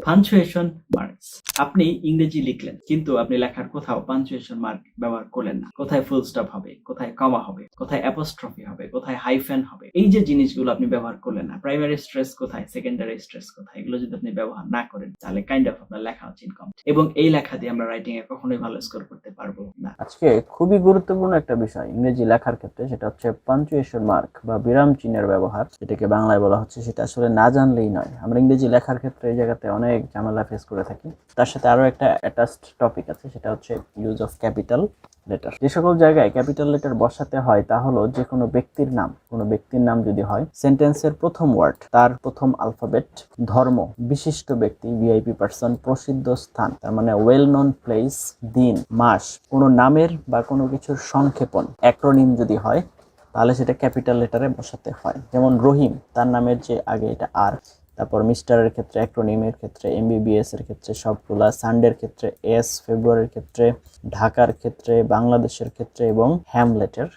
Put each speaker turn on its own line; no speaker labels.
Punctuation marks. আপনি ইংরেজি লিখলেন কিন্তু আপনি লেখার কোথাও পাঞ্চুয়েশন মার্ক ব্যবহার করলেন না। কোথায় ফুল স্টপ হবে, কোথায় কমা হবে, কোথায় অ্যাপোস্ট্রফি হবে, কোথায় হাইফেন হবে, এই যে জিনিসগুলো আপনি ব্যবহার করলেন না, প্রাইমারি স্ট্রেস কোথায়, সেকেন্ডারি স্ট্রেস কোথায়, এগুলো যদি আপনি ব্যবহার না করেন তাহলে কাইন্ড অফ আপনার লেখা হচ্ছে ইনকমপ্লিট, এবং এই লেখা দিয়ে আমরা রাইটিং এ কখনোই ভালো স্কোর করতে পারবো না।
আজকে খুবই গুরুত্বপূর্ণ একটা বিষয় ইংরেজি লেখার ক্ষেত্রে, সেটা হচ্ছে পাঞ্চুয়েশন মার্ক বা বিরাম চিহ্নের ব্যবহার, যেটাকে বাংলায় বলা হচ্ছে। সেটা আসলে না জানলেই নয়। আমরা ইংরেজি লেখার ক্ষেত্রে এই জায়গাতে অনেক ঝামেলা ফেস করে থাকি। তার সাথে আরো একটা অ্যাটাচড টপিক আছে, সেটা হচ্ছে ইউজ অফ ক্যাপিটাল লেটার। যে সকল জায়গায় ক্যাপিটাল লেটার বসাতে হয় তা হলো যে কোনো ব্যক্তির নাম যদি হয়, সেন্টেন্সের প্রথম ওয়ার্ড, তার প্রথম আলফাবেট, ধর্ম, বিশিষ্ট ব্যক্তি, ভিআইপি পার্সন, প্রসিদ্ধ স্থান, তার মানে ওয়েল নন প্লেস, দিন, মাস, কোনো নামের বা কোনো কিছুর সংক্ষেপণ, অ্যাক্রোনিম যদি হয় তাহলে সেটা ক্যাপিটাল লেটারে বসাতে হয়। যেমন রহিম, তার নামের যে আগে এটা আর, তারপর মিস্টারের ক্ষেত্রে, অ্যাক্রোনিমের ক্ষেত্রে, এমবিবিএস এর ক্ষেত্রে সবগুলা, সানডের ক্ষেত্রে এস, ফেব্রুয়ারির ক্ষেত্রে, ঢাকার ক্ষেত্রে, বাংলাদেশের ক্ষেত্রে এবং হ্যামলেটের